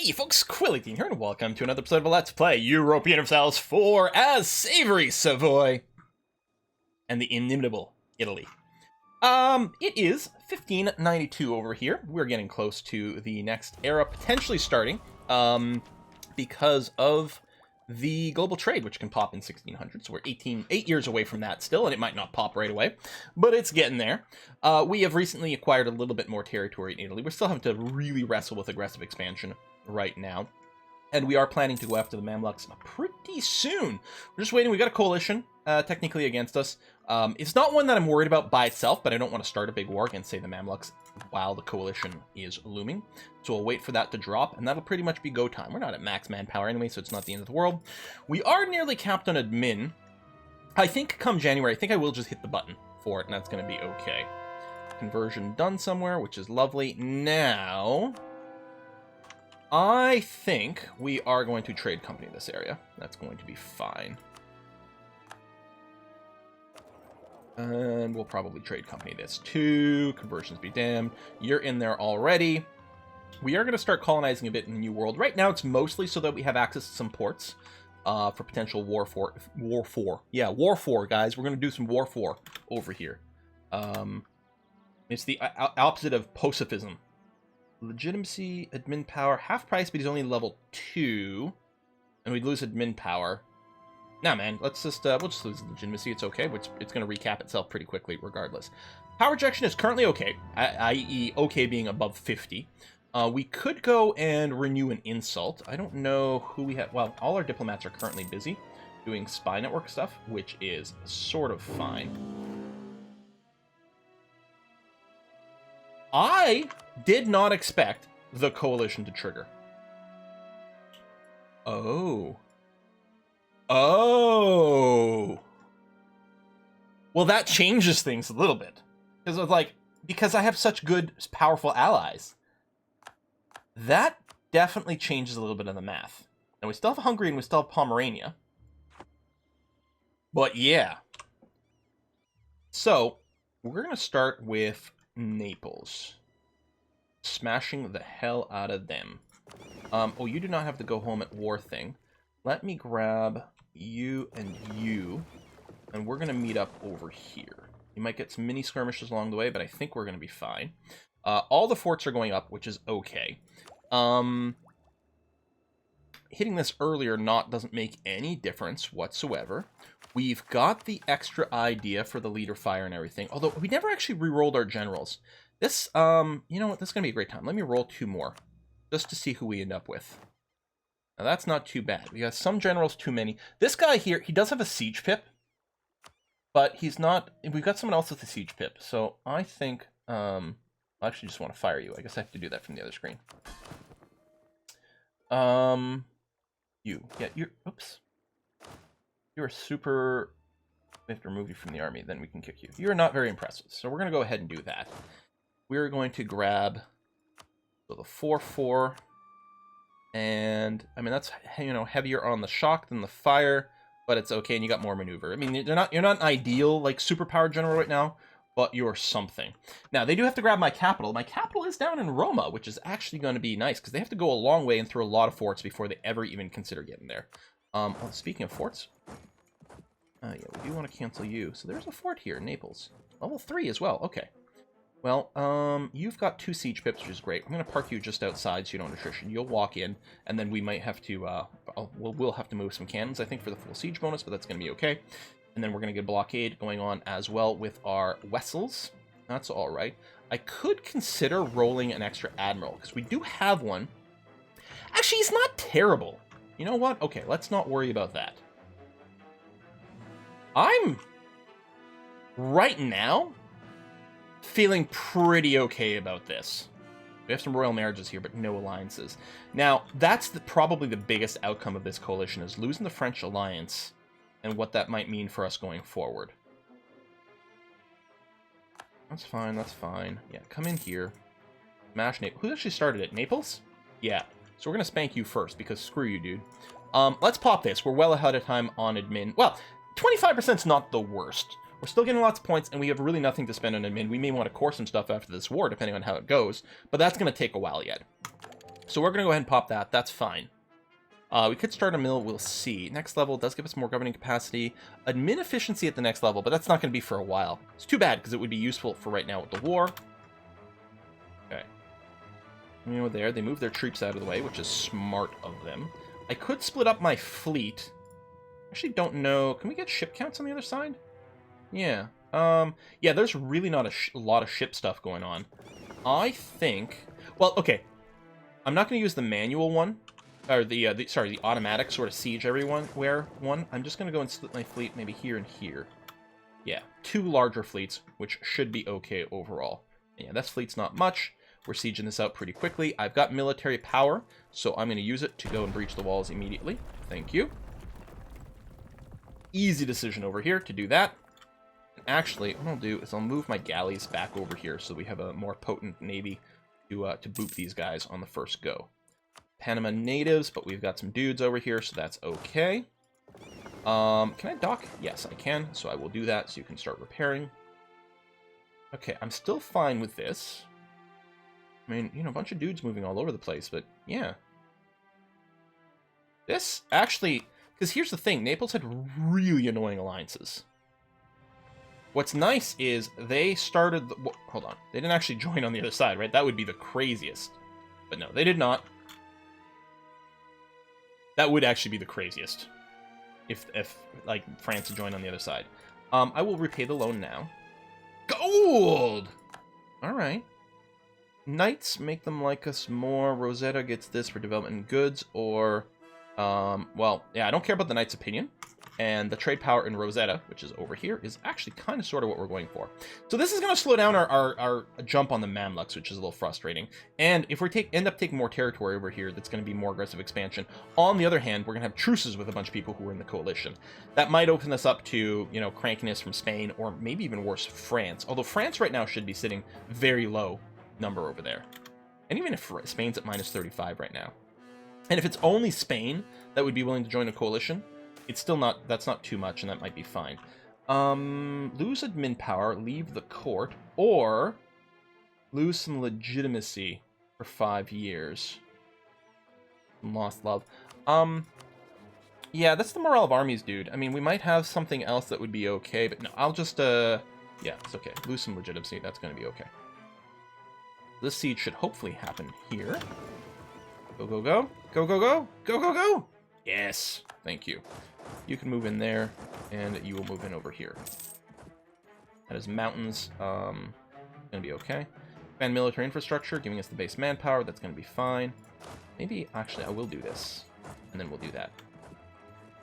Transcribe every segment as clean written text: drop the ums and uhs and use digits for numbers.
Hey folks, Quilly18 here, and welcome to another episode of Let's Play Europa Universalis 4 as Savory, Savoy, and the inimitable Italy. It is 1592 over here. We're getting close to the next era potentially starting, because of the global trade, which can pop in 1600. So we're 8 years away from that still, and it might not pop right away, but it's getting there. We have recently acquired a little bit more territory in Italy. We're still having to really wrestle with aggressive expansion right now, and we are planning to go after the Mamluks pretty soon. We're just waiting. We got a coalition technically against us. It's not one that I'm worried about by itself, but I don't want to start a big war against, say, the Mamluks while the coalition is looming. So we'll wait for that to drop, and that'll pretty much be go time. We're not at max manpower anyway, so it's not the end of the world. We are nearly capped on admin. I think come January, I think I will just hit the button for it, and that's going to be okay. Conversion done somewhere, which is lovely. Now, I think we are going to trade company this area. That's going to be fine. And we'll probably trade company this too. Conversions be damned. You're in there already. We are going to start colonizing a bit in the New World. Right now, it's mostly so that we have access to some ports for potential war for. Yeah, war for, guys. We're going to do some war for over here. It's the opposite of pacifism. Legitimacy, admin power, half price, but he's only level 2. And we'd lose admin power. Nah, man, let's just, we'll just lose legitimacy. It's okay. It's going to recap itself pretty quickly regardless. Power rejection is currently okay, i.e. okay being above 50. We could go and renew an insult. I don't know who we have. Well, all our diplomats are currently busy doing spy network stuff, which is sort of fine. I did not expect the coalition to trigger. Oh. Oh. Well, that changes things a little bit. Because I have such good, powerful allies. That definitely changes a little bit of the math. And we still have Hungary and we still have Pomerania. But yeah. So, we're going to start with Naples. Smashing the hell out of them. Oh, you do not have the go home at war thing. Let me grab you, and we're going to meet up over here. You might get some mini skirmishes along the way, but I think we're going to be fine. All the forts are going up, which is okay. Hitting this earlier doesn't make any difference whatsoever. We've got the extra idea for the leader fire and everything, although we never actually re-rolled our generals. This, you know what, this is going to be a great time. Let me roll 2 more, just to see who we end up with. Now, that's not too bad. We got some generals too many. This guy here, he does have a siege pip, but he's not. We've got someone else with a siege pip, so I think, I actually just want to fire you. I guess I have to do that from the other screen. Oops. You're super. We have to remove you from the army, then we can kick you. You're not very impressive, so we're going to go ahead and do that. We're going to grab the 4-4. And, I mean, that's, you know, heavier on the shock than the fire, but it's okay, and you got more maneuver. I mean, you're not an ideal, like, superpower general right now, but you're something. Now, they do have to grab my capital. My capital is down in Roma, which is actually going to be nice, because they have to go a long way and through a lot of forts before they ever even consider getting there. Well, speaking of forts, yeah, we do want to cancel you. So there's a fort here in Naples. Level 3 as well, okay. Well, you've got 2 siege pips, which is great. I'm going to park you just outside so you don't attrition. You'll walk in, and then we might have to, we'll have to move some cannons, I think, for the full siege bonus, but that's going to be okay. And then we're going to get a blockade going on as well with our vessels. That's all right. I could consider rolling an extra admiral, because we do have one. Actually, he's not terrible. You know what? Okay, let's not worry about that. I'm, right now, feeling pretty okay about this. We have some royal marriages here, but no alliances. Now, that's probably the biggest outcome of this coalition, is losing the French alliance and what that might mean for us going forward. That's fine, that's fine. Yeah, come in here. Smash Naples. Who actually started it? Naples? Yeah. So we're going to spank you first, because screw you, dude. Let's pop this. We're well ahead of time on admin. Well, 25% is not the worst. We're still getting lots of points, and we have really nothing to spend on admin. We may want to core some stuff after this war, depending on how it goes, but that's going to take a while yet. So we're going to go ahead and pop that. That's fine. We could start a mill. We'll see. Next level does give us more governing capacity. Admin efficiency at the next level, but that's not going to be for a while. It's too bad, because it would be useful for right now with the war. Okay. You know, there. They move their troops out of the way, which is smart of them. I could split up my fleet. Actually, don't know. Can we get ship counts on the other side? Yeah. Yeah, there's really not a lot of ship stuff going on. I think... Well, okay. I'm not going to use the manual one. Or sorry, the automatic sort of siege everywhere one. I'm just going to go and split my fleet maybe here and here. Yeah, 2 larger fleets, which should be okay overall. And yeah, this fleet's not much. We're sieging this out pretty quickly. I've got military power, so I'm going to use it to go and breach the walls immediately. Thank you. Easy decision over here to do that. And actually, what I'll do is I'll move my galleys back over here so we have a more potent navy to boop these guys on the first go. Panama natives, but we've got some dudes over here, so that's okay. Can I dock? Yes, I can, so I will do that so you can start repairing. Okay, I'm still fine with this. I mean, you know, a bunch of dudes moving all over the place, but yeah. This, actually, because here's the thing, Naples had really annoying alliances. What's nice is they started... hold on, they didn't actually join on the other side, right? That would be the craziest. But no, they did not. That would actually be the craziest. If like, France had joined on the other side. I will repay the loan now. Gold! Alright. Knights make them like us more. Rosetta gets this for development and goods, or... well, yeah, I don't care about the Knight's opinion. And the trade power in Rosetta, which is over here, is actually kind of sort of what we're going for. So this is going to slow down our jump on the Mamluks, which is a little frustrating. And if we end up taking more territory over here, that's going to be more aggressive expansion. On the other hand, we're going to have truces with a bunch of people who are in the coalition. That might open us up to, you know, crankiness from Spain, or maybe even worse, France. Although France right now should be sitting very low number over there. And even if Spain's at minus 35 right now. And if it's only Spain that would be willing to join a coalition, it's still not, that's not too much, and that might be fine. Lose admin power, leave the court, or lose some legitimacy for 5 years. Lost love. Yeah, that's the morale of armies, dude. I mean, we might have something else that would be okay, but no, I'll just, yeah, it's okay. Lose some legitimacy, that's gonna be okay. This siege should hopefully happen here. Go, go, go. Go, go, go. Go, go, go. Yes. Thank you. You can move in there, and you will move in over here. That is mountains. Gonna be okay. Expand military infrastructure, giving us the base manpower. That's gonna be fine. Maybe, actually, I will do this, and then we'll do that.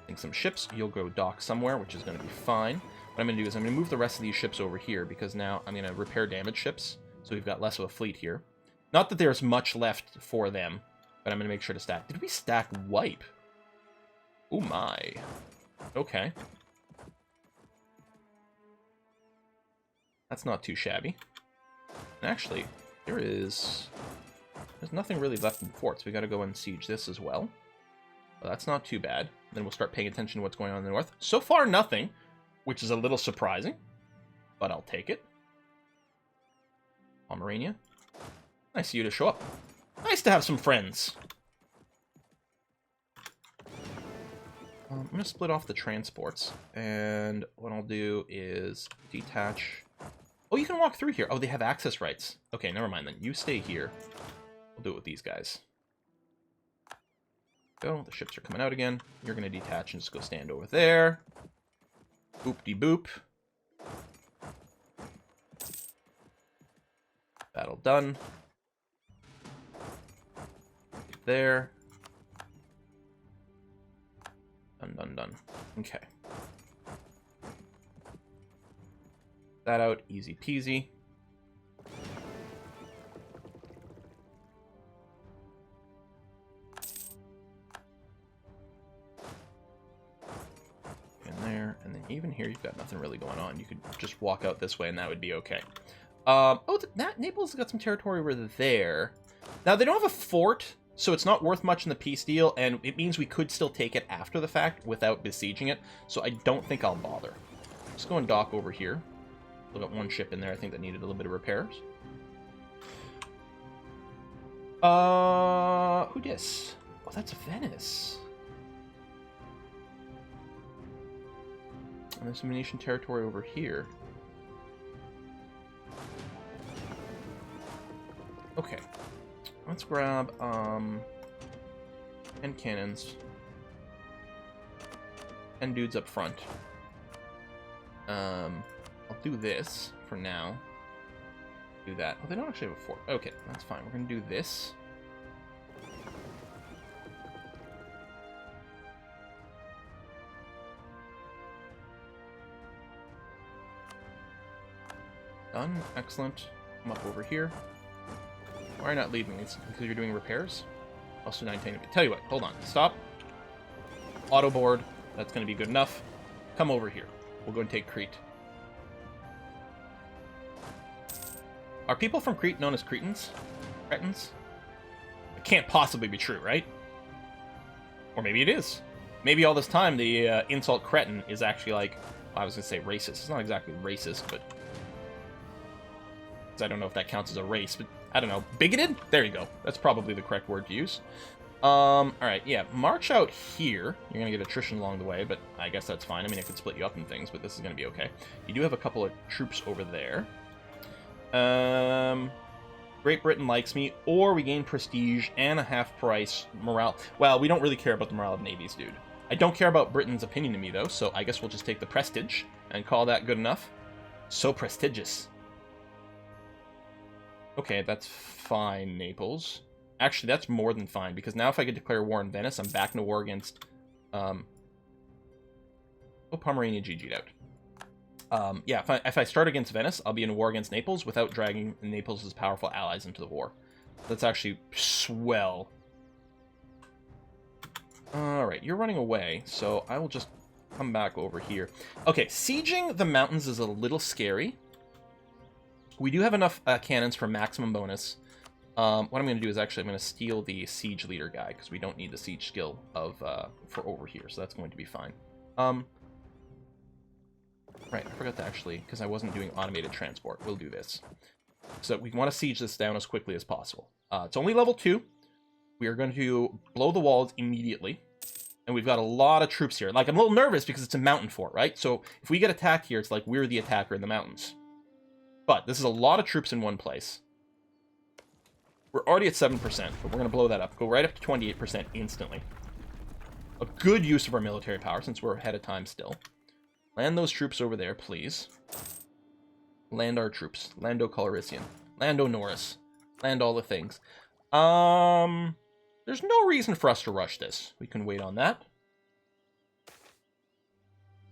I think some ships, you'll go dock somewhere, which is gonna be fine. What I'm gonna do is I'm gonna move the rest of these ships over here, because now I'm gonna repair damaged ships, so we've got less of a fleet here. Not that there's much left for them, but I'm gonna make sure to stack. Did we stack wipe? Oh my. Okay. That's not too shabby. And actually, there's nothing really left in the forts. We gotta go and siege this as well. Well, that's not too bad. Then we'll start paying attention to what's going on in the north. So far, nothing, which is a little surprising, but I'll take it. Pomerania. Nice of you to show up. Nice to have some friends. I'm going to split off the transports, and what I'll do is detach... Oh, you can walk through here. Oh, they have access rights. Okay, never mind then. You stay here. We'll do it with these guys. Go. The ships are coming out again. You're going to detach and just go stand over there. Boop-de-boop. Battle done. There. Done, done, done. Okay. That out, easy peasy. In there, and then even here, you've got nothing really going on. You could just walk out this way, and that would be okay. Oh, Naples has got some territory over there. Now, they don't have a fort, so it's not worth much in the peace deal, and it means we could still take it after the fact without besieging it, so I don't think I'll bother. Let's go and dock over here. We've got one ship in there, I think, that needed a little bit of repairs. who dis? Oh, that's Venice. And there's some Venetian territory over here. Okay. Let's grab 10 cannons. 10 dudes up front. I'll do this for now. Do that. Oh, they don't actually have a fort. Okay, that's fine. We're gonna do this. Done. Excellent. Come up over here. Why are you not leaving? It's because you're doing repairs? Also 19. Tell you what, hold on. Stop. Auto board. That's going to be good enough. Come over here. We'll go and take Crete. Are people from Crete known as Cretans? Cretans? It can't possibly be true, right? Or maybe it is. Maybe all this time the insult cretin is actually like, I was going to say racist. It's not exactly racist, but I don't know if that counts as a race, but I don't know. Bigoted? There you go. That's probably the correct word to use. Alright, yeah. March out here. You're going to get attrition along the way, but I guess that's fine. I mean, I could split you up in things, but this is going to be okay. You do have a couple of troops over there. Great Britain likes me, or we gain prestige and a half-price morale. Well, we don't really care about the morale of navies, dude. I don't care about Britain's opinion of me, though, so I guess we'll just take the prestige and call that good enough. So prestigious. Okay, that's fine, Naples. Actually, that's more than fine, because now if I could declare war in Venice, I'm back in a war against... Oh, Pomerania GG'd out. Yeah, if I start against Venice, I'll be in a war against Naples without dragging Naples' powerful allies into the war. That's actually swell. Alright, you're running away, so I will just come back over here. Okay, sieging the mountains is a little scary. We do have enough cannons for maximum bonus. What I'm going to do is actually I'm going to steal the siege leader guy, because we don't need the siege skill of for over here, so that's going to be fine. Right, I forgot to actually, because I wasn't doing automated transport. We'll do this. So we want to siege this down as quickly as possible. It's only level 2. We are going to blow the walls immediately. And we've got a lot of troops here. Like, I'm a little nervous because it's a mountain fort, right? So if we get attacked here, it's like we're the attacker in the mountains. But this is a lot of troops in one place. We're already at 7%, but we're going to blow that up. Go right up to 28% instantly. A good use of our military power, since we're ahead of time still. Land those troops over there, please. Land our troops. Lando Calrissian. Lando Norris. Land all the things. There's no reason for us to rush this. We can wait on that.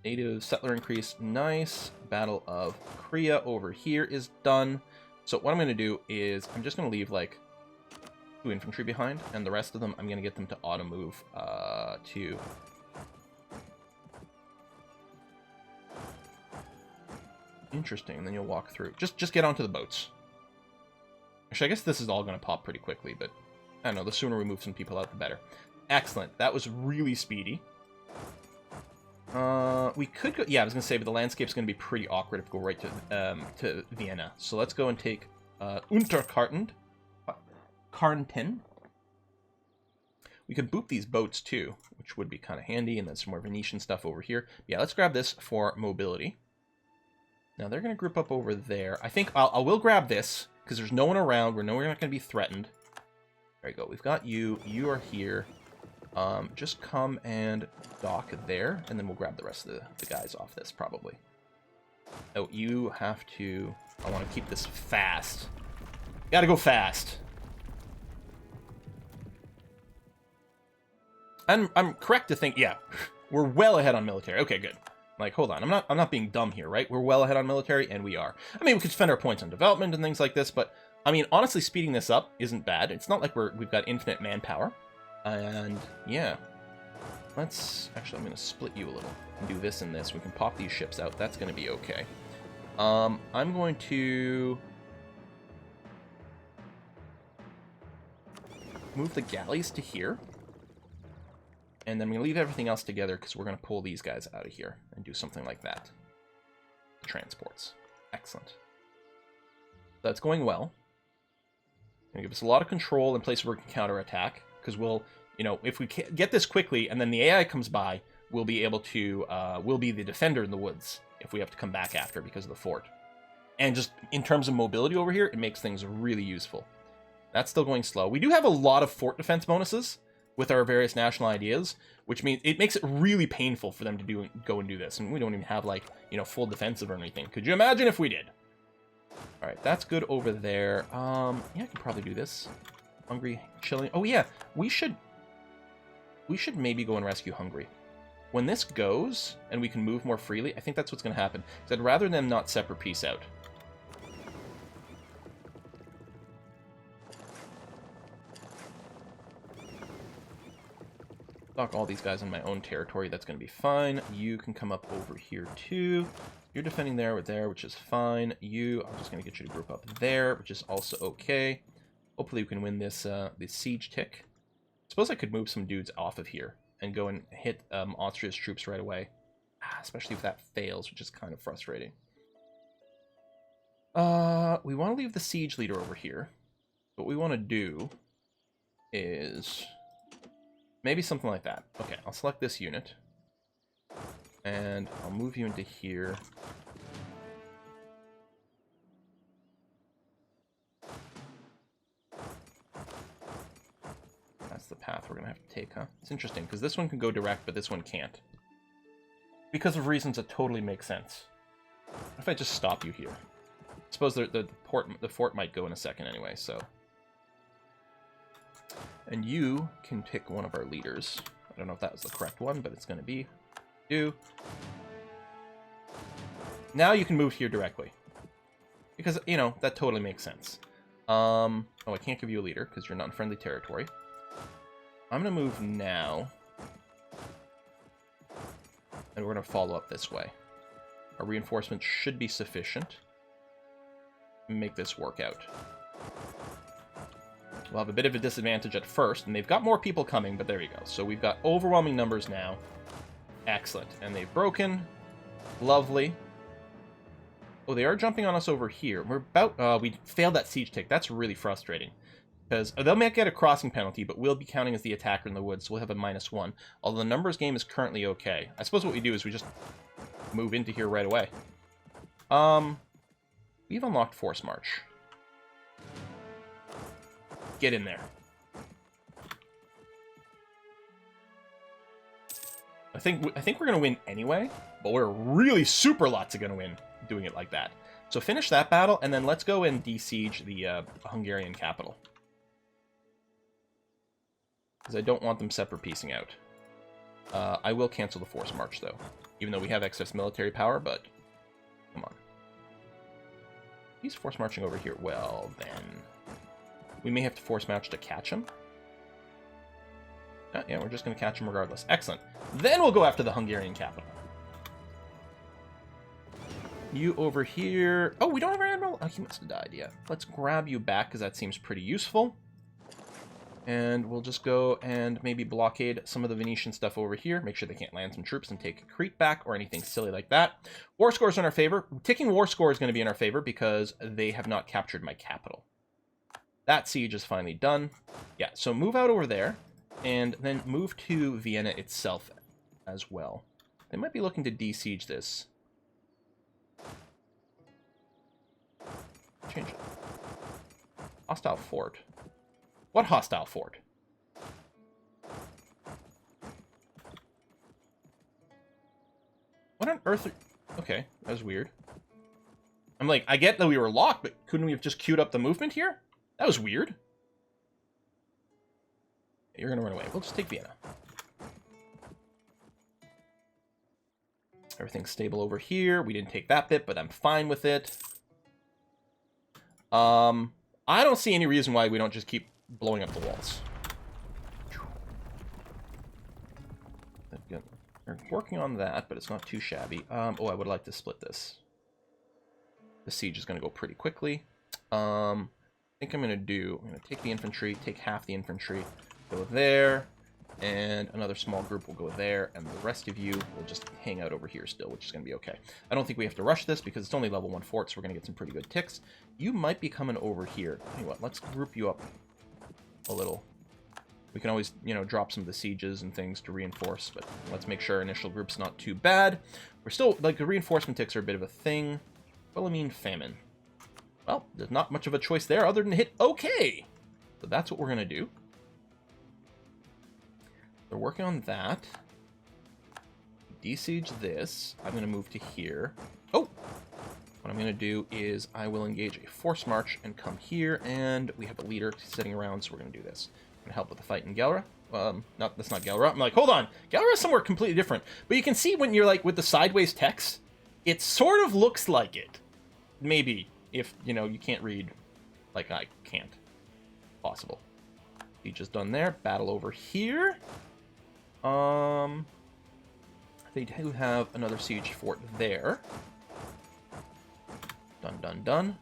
Native settler increase. Nice. Battle of Korea over here is done. So what I'm going to do is I'm just going to leave, like, 2 infantry behind, and the rest of them, I'm going to get them to auto-move to... Interesting, and then you'll walk through. Just get onto the boats. Actually, I guess this is all going to pop pretty quickly, but I don't know, the sooner we move some people out, the better. Excellent. That was really speedy. We could go... Yeah, I was going to say, but the landscape's going to be pretty awkward if we go right to Vienna. So let's go and take Unterkarten. Karnten. We could boop these boats, too, which would be kind of handy, and then some more Venetian stuff over here. Yeah, let's grab this for mobility. Now, they're going to group up over there. I think I will grab this, because there's no one around. We're not going to be threatened. There you go. We've got you. You are here. Just come and dock there, and then we'll grab the rest of the guys off this, probably. Oh, you have to... I want to keep this fast. Gotta go fast. I'm correct to think... Yeah, we're well ahead on military. Okay, good. Like, hold on, I'm not being dumb here, right? We're well ahead on military, and we are. I mean, we could spend our points on development and things like this, but, I mean, honestly, speeding this up isn't bad. It's not like we've got infinite manpower. And, yeah. Let's... Actually, I'm going to split you a little and do this and this. We can pop these ships out. That's going to be okay. I'm going to... move the galleys to here. And then we leave everything else together because we're going to pull these guys out of here and do something like that. Transports. Excellent. That's going well. Going to give us a lot of control in places where we can counterattack, because we'll, you know, if we get this quickly and then the AI comes by, we'll be able to, we'll be the defender in the woods if we have to come back after because of the fort. And just in terms of mobility over here, it makes things really useful. That's still going slow. We do have a lot of fort defense bonuses with our various national ideas, which means it makes it really painful for them to go and do this. And we don't even have, like, you know, full defensive or anything. Could you imagine if we did? All right, that's good over there. Yeah, I can probably do this. Hungary, chilling. Oh yeah, we should maybe go and rescue Hungary. When this goes and we can move more freely, I think that's what's going to happen. Because I'd rather them not separate peace out. Dock all these guys in my own territory. That's going to be fine. You can come up over here too. You're defending there with there, which is fine. I'm just going to get you to group up there, which is also okay. Hopefully we can win this siege tick. I suppose I could move some dudes off of here and go and hit Austria's troops right away. Especially if that fails, which is kind of frustrating. We want to leave the siege leader over here. What we want to do is maybe something like that. Okay, I'll select this unit. And I'll move you into here. That's the path we're going to have to take, huh? It's interesting, because this one can go direct, but this one can't. Because of reasons that totally make sense. What if I just stop you here? I suppose the fort might go in a second anyway, so... And you can pick one of our leaders. I don't know if that was the correct one, but it's going to be you. Now you can move here directly. Because, you know, that totally makes sense. Oh, I can't give you a leader because you're not in friendly territory. I'm going to move now. And we're going to follow up this way. Our reinforcements should be sufficient to make this work out. We'll have a bit of a disadvantage at first, and they've got more people coming, but there you go. So we've got overwhelming numbers now. Excellent. And they've broken. Lovely. Oh, they are jumping on us over here. We're about... we failed that siege tick. That's really frustrating. Because they'll make get a crossing penalty, but we'll be counting as the attacker in the woods, so we'll have a -1. Although the numbers game is currently okay. I suppose what we do is we just move into here right away. We've unlocked Force March. Get in there. I think we're going to win anyway, but we're really super lots of going to win doing it like that. So finish that battle, and then let's go and besiege the Hungarian capital. Because I don't want them separate piecing out. I will cancel the Force March, though. Even though we have excess military power, but... Come on. He's Force Marching over here. Well, then... We may have to Force March to catch him. Yeah, we're just going to catch him regardless. Excellent. Then we'll go after the Hungarian capital. You over here... Oh, we don't have an admiral? Oh, he must have died, yeah. Let's grab you back, because that seems pretty useful. And we'll just go and maybe blockade some of the Venetian stuff over here. Make sure they can't land some troops and take Crete back or anything silly like that. War scores are in our favor. Ticking war score is going to be in our favor because they have not captured my capital. That siege is finally done. Yeah, so move out over there. And then move to Vienna itself as well. They might be looking to de-siege this. Change it. Hostile fort. What hostile fort? What on earth are... Okay, that was weird. I'm like, I get that we were locked, but couldn't we have just queued up the movement here? That was weird. You're gonna run away. We'll just take Vienna. Everything's stable over here. We didn't take that bit, but I'm fine with it. I don't see any reason why we don't just keep blowing up the walls. We're working on that, but it's not too shabby. Oh, I would like to split this. The siege is going to go pretty quickly. I think I'm going to take the infantry, take half the infantry, go there, and another small group will go there, and the rest of you will just hang out over here still, which is going to be okay. I don't think we have to rush this because it's only level 1 fort, so we're going to get some pretty good ticks. You might be coming over here. Tell you what, let's group you up a little. We can always, you know, drop some of the sieges and things to reinforce, but let's make sure our initial group's not too bad. We're still, like, the reinforcement ticks are a bit of a thing. Philomene famine. Well, there's not much of a choice there other than hit okay. So that's what we're going to do. We're working on that. Desiege this. I'm going to move to here. Oh! What I'm going to do is I will engage a force march and come here, and we have a leader sitting around, so we're going to do this. I'm going to help with the fight in Galra. That's not Galra. I'm like, hold on. Galra is somewhere completely different. But you can see when you're like with the sideways text, it sort of looks like it. Maybe, if, you know, you can't read like I can't. Possible. Siege is done there. Battle over here. They do have another siege fort there. Done, done, done.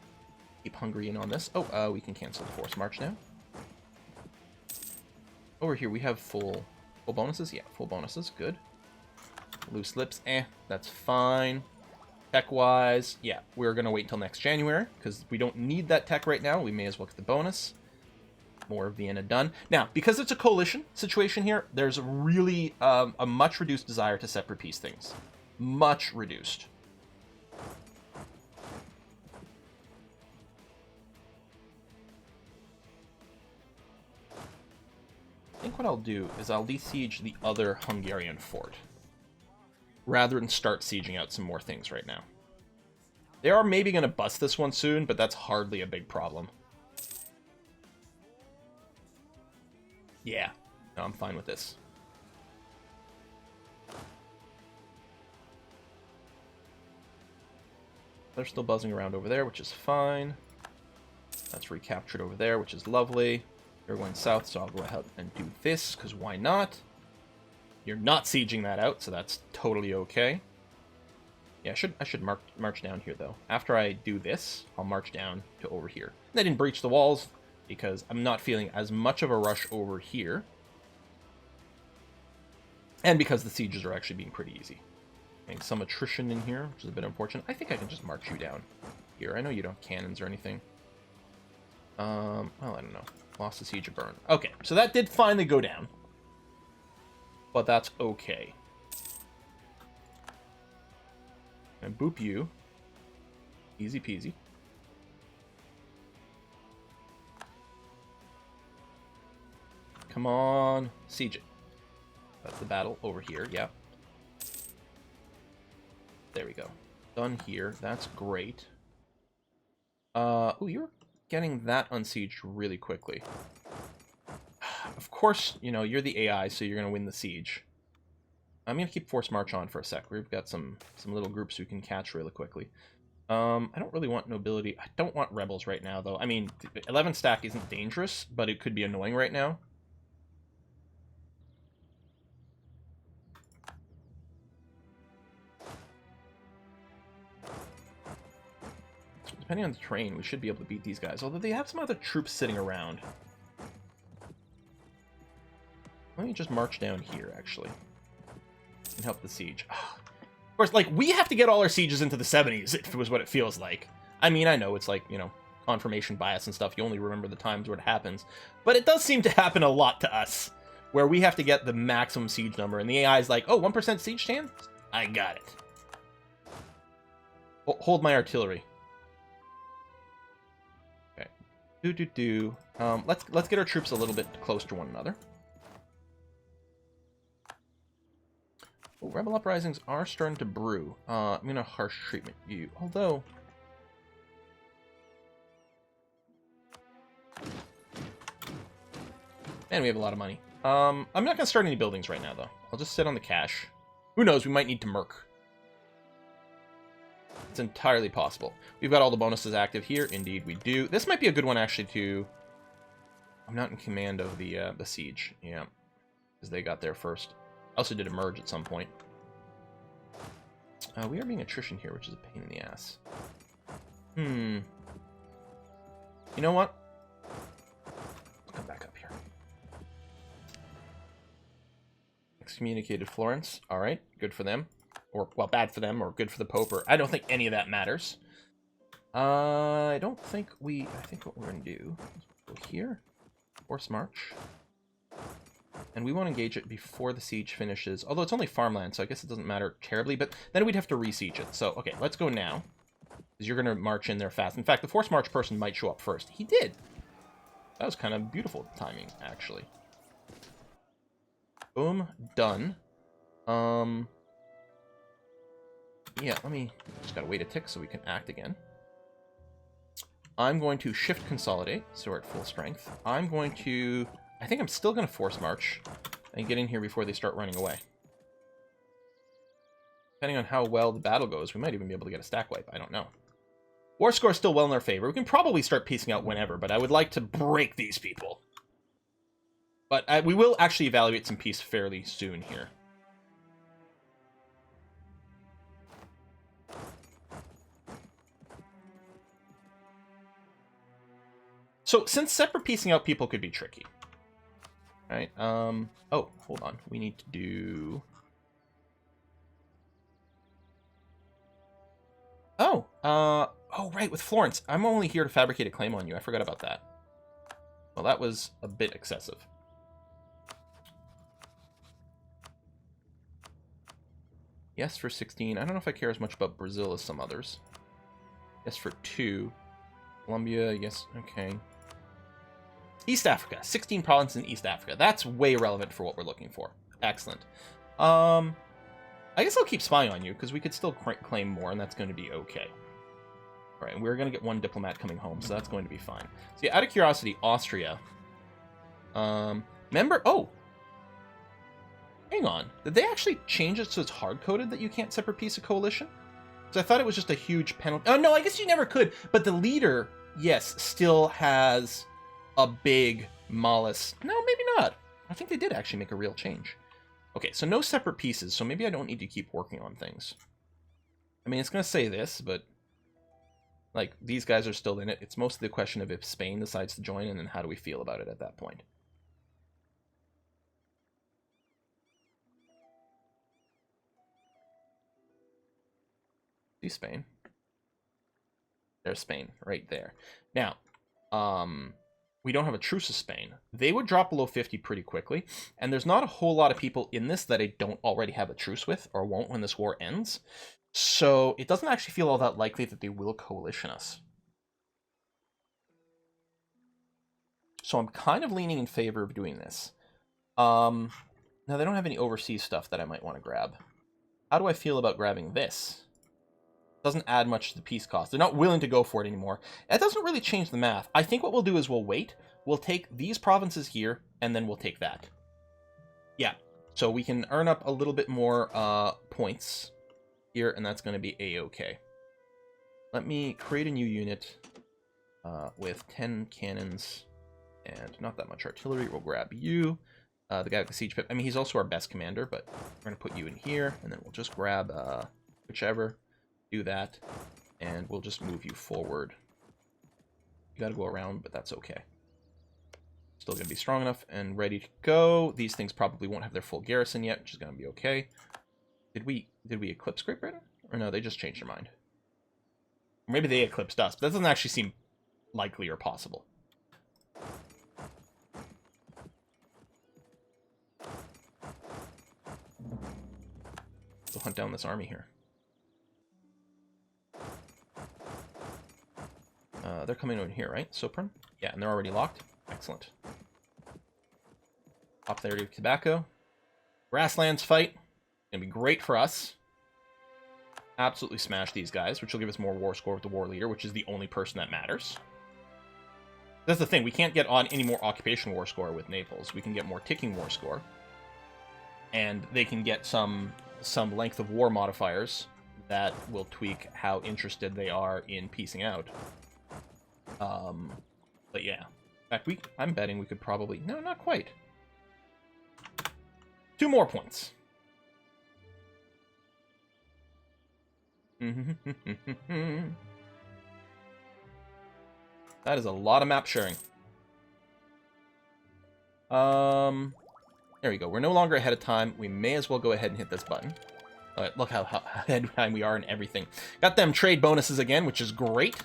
Keep Hungarian on this. Oh, we can cancel the force march now. Over here, we have full bonuses. Yeah, full bonuses. Good. Loose lips. That's fine. Tech-wise, yeah, we're going to wait until next January, because we don't need that tech right now. We may as well get the bonus. More of Vienna done. Now, because it's a coalition situation here, there's really a much reduced desire to separate peace things. Much reduced. I think what I'll do is I'll besiege the other Hungarian fort, rather than start sieging out some more things right now. They are maybe going to bust this one soon, but that's hardly a big problem. Yeah, no, I'm fine with this. They're still buzzing around over there, which is fine. That's recaptured over there, which is lovely. They're going south, so I'll go ahead and do this, because why not? You're not sieging that out, so that's totally okay. Yeah, I should march down here, though. After I do this, I'll march down to over here. And I didn't breach the walls, because I'm not feeling as much of a rush over here. And because the sieges are actually being pretty easy. Getting some attrition in here, which is a bit unfortunate. I think I can just march you down here. I know you don't have cannons or anything. Well, I don't know. Lost the siege of Bern. Okay, so that did finally go down. But that's okay. And boop you. Easy peasy. Come on. Siege it. That's the battle over here, yeah. There we go. Done here. That's great. Ooh, you're getting that unsieged really quickly. Of course, you know, you're the AI, so you're going to win the siege. I'm going to keep Force March on for a sec. We've got some little groups we can catch really quickly. I don't really want nobility. I don't want rebels right now, though. I mean, 11 stack isn't dangerous, but it could be annoying right now. Depending on the terrain, we should be able to beat these guys. Although they have some other troops sitting around. Let me just march down here, actually. And help the siege. Of course, like, we have to get all our sieges into the 70s, if it was what it feels like. I mean, I know it's like, you know, confirmation bias and stuff. You only remember the times where it happens. But it does seem to happen a lot to us, where we have to get the maximum siege number. And the AI is like, oh, 1% siege chance? I got it. Hold my artillery. Let's get our troops a little bit close to one another. Oh, rebel uprisings are starting to brew. I'm gonna harsh treatment you, although man, we have a lot of money. I'm not gonna start any buildings right now, though. I'll just sit on the cash. Who knows? We might need to merc. It's entirely possible. We've got all the bonuses active here. Indeed, we do. This might be a good one, actually, to... I'm not in command of the siege. Yeah, because they got there first. I also did a merge at some point. We are being attrition here, which is a pain in the ass. You know what? Let's come back up here. Excommunicated Florence. All right, good for them. Or, well, bad for them, or good for the Pope, or I don't think any of that matters. I don't think we... I think what we're going to do is go here. Force March. And we won't engage it before the siege finishes. Although it's only farmland, so I guess it doesn't matter terribly. But then we'd have to re-siege it. So, okay, let's go now. Because you're going to march in there fast. In fact, the forced march person might show up first. He did. That was kind of beautiful timing, actually. Boom. Done. Yeah, let me... Just gotta wait a tick so we can act again. I'm going to shift consolidate, so we're at full strength. I'm going to... I think I'm still going to force march and get in here before they start running away. Depending on how well the battle goes, we might even be able to get a stack wipe. I don't know. War score is still well in their favor. We can probably start piecing out whenever, but I would like to break these people. But we will actually evaluate some peace fairly soon here. So, since separate piecing out people could be tricky. Right, oh, hold on. We need to do... Oh, right, with Florence. I'm only here to fabricate a claim on you. I forgot about that. Well, that was a bit excessive. Yes for 16. I don't know if I care as much about Brazil as some others. Yes for 2. Colombia, yes, okay. East Africa. 16 provinces in East Africa. That's way relevant for what we're looking for. Excellent. I guess I'll keep spying on you, because we could still claim more, and that's going to be okay. All right, and we're going to get 1 diplomat coming home, so that's going to be fine. So, yeah, out of curiosity, Austria. Member... Oh! Hang on. Did they actually change it so it's hard-coded that you can't separate piece a coalition? Because I thought it was just a huge penalty. Oh, no, I guess you never could. But the leader, yes, still has a big malus. No, maybe not. I think they did actually make a real change. Okay, so no separate pieces, so maybe I don't need to keep working on things. I mean, it's going to say this, but... Like, these guys are still in it. It's mostly the question of if Spain decides to join, and then how do we feel about it at that point. See Spain. There's Spain, right there. Now, we don't have a truce with Spain. They would drop below 50 pretty quickly, and there's not a whole lot of people in this that I don't already have a truce with, or won't when this war ends. So it doesn't actually feel all that likely that they will coalition us. So I'm kind of leaning in favor of doing this. Now, they don't have any overseas stuff that I might want to grab. How do I feel about grabbing this? Doesn't add much to the peace cost. They're not willing to go for it anymore. That doesn't really change the math. I think what we'll do is we'll wait. We'll take these provinces here, and then we'll take that. Yeah, so we can earn up a little bit more points here, and that's going to be A-okay. Let me create a new unit with 10 cannons and not that much artillery. We'll grab you. The guy with the siege pip. I mean, he's also our best commander, but we're going to put you in here, and then we'll just grab whichever. Do that, and we'll just move you forward. You gotta go around, but that's okay. Still gonna be strong enough and ready to go. These things probably won't have their full garrison yet, which is gonna be okay. Did we eclipse Great Britain? Or no, they just changed their mind. Or maybe they eclipsed us, but that doesn't actually seem likely or possible. We'll hunt down this army here. They're coming over here, right? Sopron? Yeah, and they're already locked. Excellent. Popularity of tobacco. Grasslands fight. Gonna be great for us. Absolutely smash these guys, which will give us more war score with the war leader, which is the only person that matters. That's the thing. We can't get on any more occupation war score with Naples. We can get more ticking war score. And they can get some length of war modifiers that will tweak how interested they are in piecing out. But yeah. In fact, I'm betting we could probably... No, not quite. 2 more points. That is a lot of map sharing. There we go. We're no longer ahead of time. We may as well go ahead and hit this button. Look how ahead of time we are and everything. Got them trade bonuses again, which is great.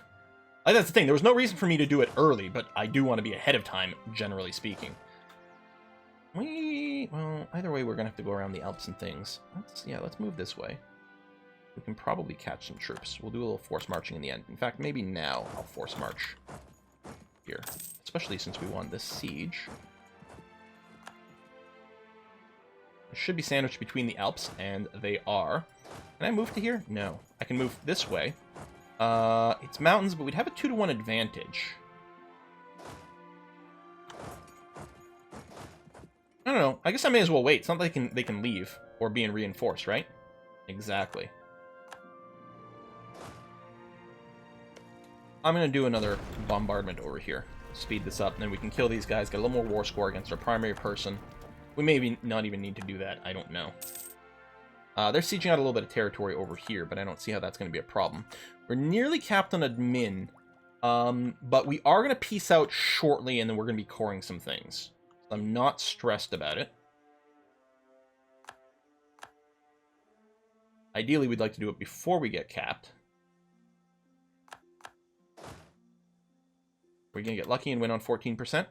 That's the thing. There was no reason for me to do it early, but I do want to be ahead of time, generally speaking. Actually, well, either way, we're going to have to go around the Alps and things. Let's move this way. We can probably catch some troops. We'll do a little force marching in the end. In fact, maybe now I'll force march here, especially since we won this siege. It should be sandwiched between the Alps, and they are. Can I move to here? No. I can move this way. It's mountains, but we'd have a 2-to-1 advantage. I don't know. I guess I may as well wait. It's not like they can leave or being reinforced, right? Exactly. I'm going to do another bombardment over here. Speed this up, and then we can kill these guys, get a little more war score against our primary person. We may not even need to do that. I don't know. They're sieging out a little bit of territory over here, but I don't see how that's going to be a problem. We're nearly capped on admin, but we are going to peace out shortly, and then we're going to be coring some things. I'm not stressed about it. Ideally, we'd like to do it before we get capped. We're going to get lucky and win on 14%.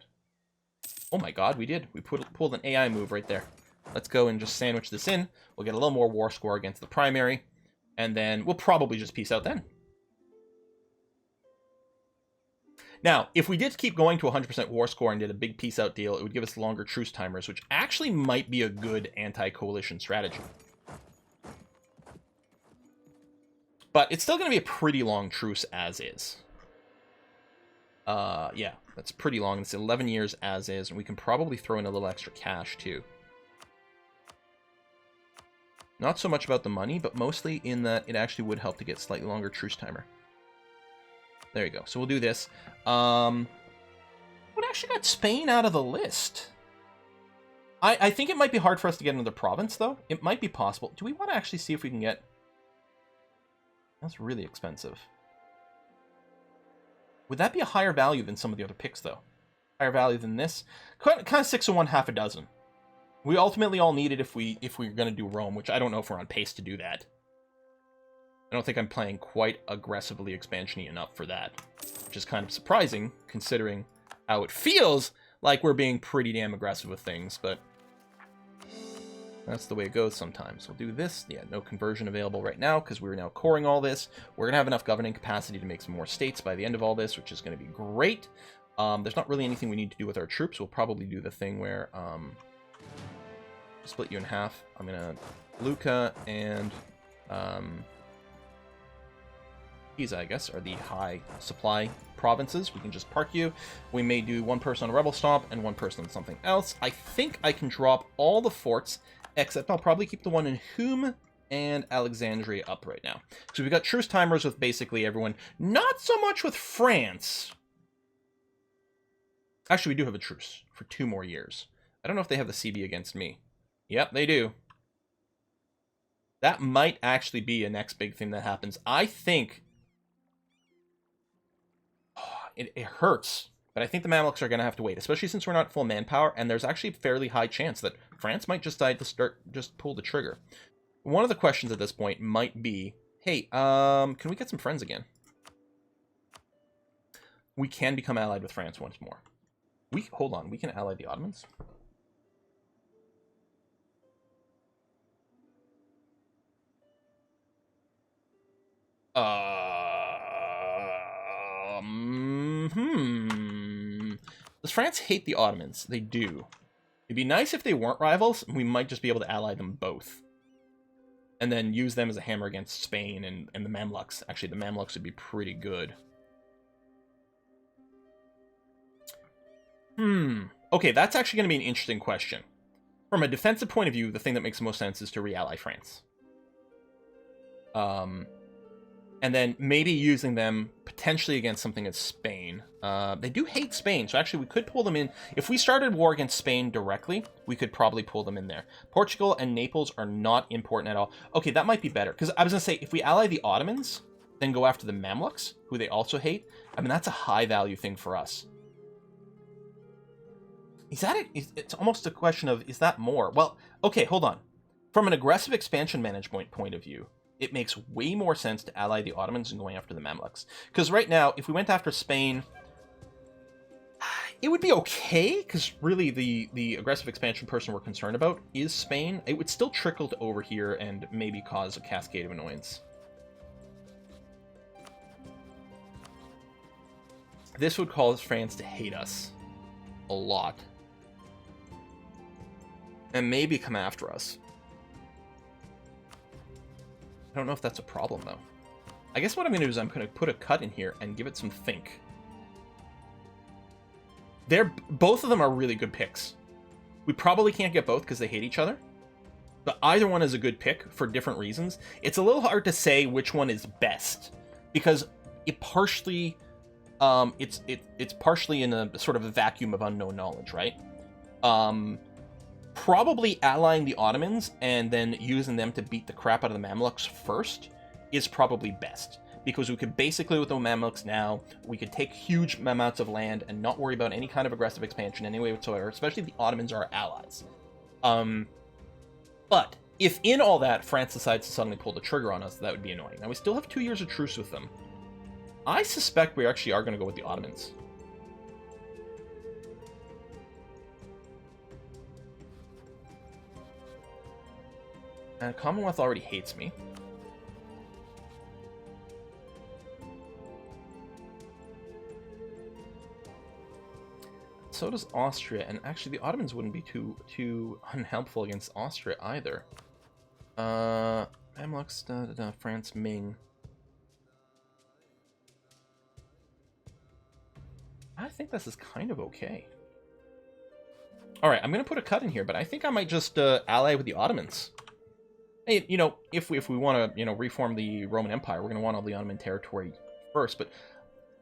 Oh my god, we did. We pulled an AI move right there. Let's go and just sandwich this in. We'll get a little more war score against the primary. And then we'll probably just peace out then. Now, if we did keep going to 100% war score and did a big peace out deal, it would give us longer truce timers, which actually might be a good anti-coalition strategy. But it's still going to be a pretty long truce as is. Yeah, that's pretty long. It's 11 years as is, and we can probably throw in a little extra cash too. Not so much about the money, but mostly in that it actually would help to get slightly longer truce timer. There you go. So we'll do this. What actually got Spain out of the list? I think it might be hard for us to get another province, though. It might be possible. Do we want to actually see if we can get... That's really expensive. Would that be a higher value than some of the other picks, though? Higher value than this? Kind of 6 of one, half a dozen. We ultimately all need it if we're going to do Rome, which I don't know if we're on pace to do that. I don't think I'm playing quite aggressively expansiony enough for that, which is kind of surprising, considering how it feels like we're being pretty damn aggressive with things, but that's the way it goes sometimes. We'll do this. Yeah, no conversion available right now because we're now coring all this. We're going to have enough governing capacity to make some more states by the end of all this, which is going to be great. There's not really anything we need to do with our troops. We'll probably do the thing where... split you in half. I'm going to... Lucca and... Pisa, I guess, are the high supply provinces. We can just park you. We may do one person on Rebel Stomp and one person on something else. I think I can drop all the forts, except I'll probably keep the one in Hume and Alexandria up right now. So we've got truce timers with basically everyone. Not so much with France. Actually, we do have a truce for 2 more years. I don't know if they have the CB against me. Yep, they do. That might actually be a next big thing that happens. I think... It hurts, but I think the Mamluks are going to have to wait, especially since we're not full manpower, and there's actually a fairly high chance that France might just decide to just pull the trigger. One of the questions at this point might be, hey, can we get some friends again? We can become allied with France once more. Hold on, we can ally the Ottomans? Does France hate the Ottomans? They do. It'd be nice if they weren't rivals. We might just be able to ally them both. And then use them as a hammer against Spain and the Mamluks. Actually, the Mamluks would be pretty good. Okay, that's actually going to be an interesting question. From a defensive point of view, the thing that makes the most sense is to re-ally France. And then maybe using them potentially against something as Spain. They do hate Spain, so actually we could pull them in. If we started war against Spain directly, we could probably pull them in there. Portugal and Naples are not important at all. Okay, that might be better, because I was going to say, if we ally the Ottomans, then go after the Mamluks, who they also hate, I mean, that's a high-value thing for us. Is that it? It's almost a question of, is that more? Well, okay, hold on. From an aggressive expansion management point of view, it makes way more sense to ally the Ottomans than going after the Mamluks. Because right now, if we went after Spain, It would be okay, because really the aggressive expansion person we're concerned about is Spain. It would still trickle to over here and maybe cause a cascade of annoyance. This would cause France to hate us a lot. And maybe come after us. I don't know if that's a problem, though. I guess what I'm going to do is I'm going to put a cut in here and give it some think. Both of them are really good picks. We probably can't get both because they hate each other. But either one is a good pick for different reasons. It's a little hard to say which one is best. Because it partially... it's partially in a sort of a vacuum of unknown knowledge, right? Probably allying the Ottomans and then using them to beat the crap out of the Mamluks first is probably best. Because we could basically, with the Mamluks now, we could take huge amounts of land and not worry about any kind of aggressive expansion anyway whatsoever, especially if the Ottomans are allies. But if in all that, France decides to suddenly pull the trigger on us, that would be annoying. Now, we still have 2 years of truce with them. I suspect we actually are going to go with the Ottomans. And Commonwealth already hates me. So does Austria, and actually the Ottomans wouldn't be too unhelpful against Austria either. Mamluks, France, Ming. I think this is kind of okay. Alright, I'm going to put a cut in here, but I think I might just ally with the Ottomans. Hey, you know, if we want to, you know, reform the Roman Empire, we're going to want all the Ottoman territory first, but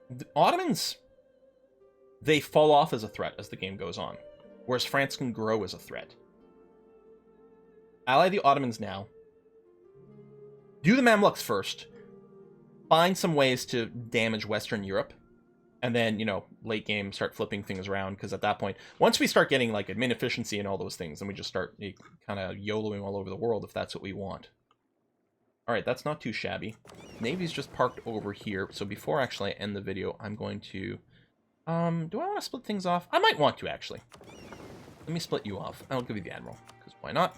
the Ottomans, they fall off as a threat as the game goes on, whereas France can grow as a threat. Ally the Ottomans now. Do the Mamluks first. Find some ways to damage Western Europe. And then, you know, late game, start flipping things around, because at that point, once we start getting, like, admin efficiency and all those things, then we just start kind of YOLOing all over the world, if that's what we want. Alright, that's not too shabby. Navy's just parked over here, so before actually I end the video, I'm going to... do I want to split things off? I might want to, actually. Let me split you off. I'll give you the Admiral, because why not?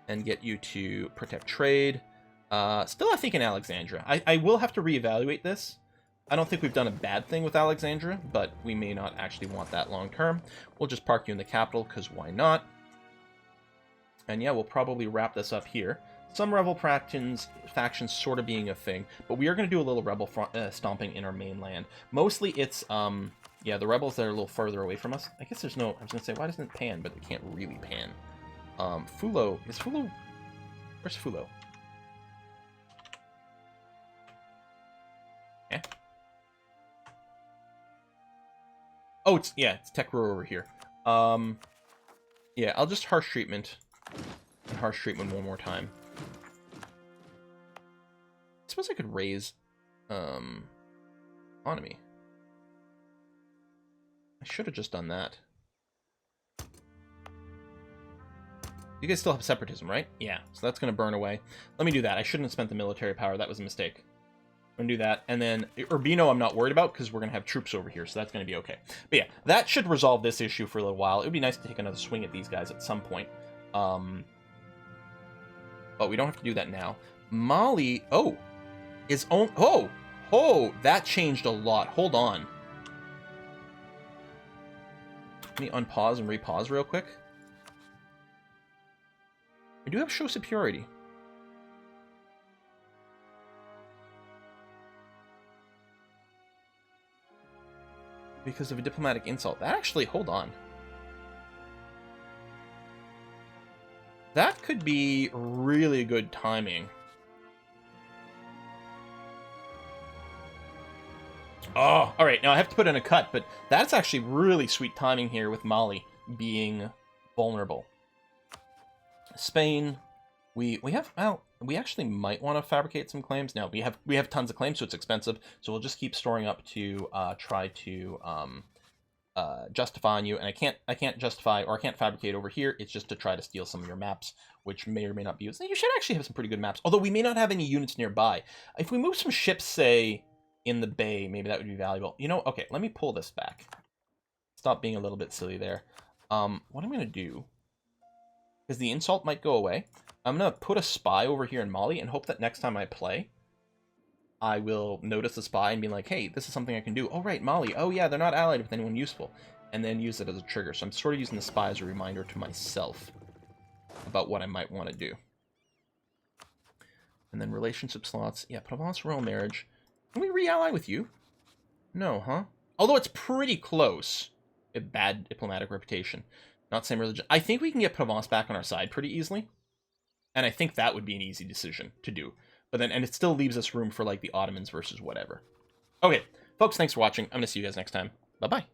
And get you to protect trade. Still, I think in Alexandria. I will have to reevaluate this. I don't think we've done a bad thing with Alexandria, but we may not actually want that long term. We'll just park you in the capital, because why not? And yeah, we'll probably wrap this up here. Some rebel factions sort of being a thing, but we are going to do a little rebel stomping in our mainland. Mostly it's, yeah, the rebels that are a little further away from us. I guess there's no, I was going to say, why doesn't it pan? But it can't really pan. Fulo, is Fulo, where's Fulo? Yeah. Oh, it's, yeah, it's Tekro over here. Yeah, I'll just harsh treatment. And harsh treatment one more time. I suppose I could raise, economy. I should have just done that. You guys still have separatism, right? Yeah, so that's going to burn away. Let me do that. I shouldn't have spent the military power. That was a mistake. I'm going to do that. And then Urbino I'm not worried about because we're going to have troops over here, so that's going to be okay. But yeah, that should resolve this issue for a little while. It would be nice to take another swing at these guys at some point. But we don't have to do that now. Mali, oh, is on, oh, that changed a lot. Hold on. Let me unpause and repause real quick. I do have show superiority. Because of a diplomatic insult. That actually, hold on. That could be really good timing. Oh, alright, now I have to put in a cut, but that's actually really sweet timing here with Mali being vulnerable. Spain, we have, well, we actually might want to fabricate some claims. Now, we have tons of claims, so it's expensive, so we'll just keep storing up to try to justify on you, and I can't justify, or I can't fabricate over here. It's just to try to steal some of your maps, which may or may not be used. You should actually have some pretty good maps, although we may not have any units nearby. If we move some ships, say, in the bay, maybe that would be valuable. You know, okay, let me pull this back. Stop being a little bit silly there. What I'm going to do, because the insult might go away, I'm going to put a spy over here in Mali and hope that next time I play, I will notice the spy and be like, hey, this is something I can do. Oh, right, Mali. Oh, yeah, they're not allied with anyone useful. And then use it as a trigger. So I'm sort of using the spy as a reminder to myself about what I might want to do. And then relationship slots. Yeah, Provence royal marriage. Can we re-ally with you? No, huh? Although it's pretty close. A bad diplomatic reputation. Not same religion. I think we can get Provence back on our side pretty easily. And I think that would be an easy decision to do. But then, and it still leaves us room for like the Ottomans versus whatever. Okay, folks, thanks for watching. I'm going to see you guys next time. Bye-bye.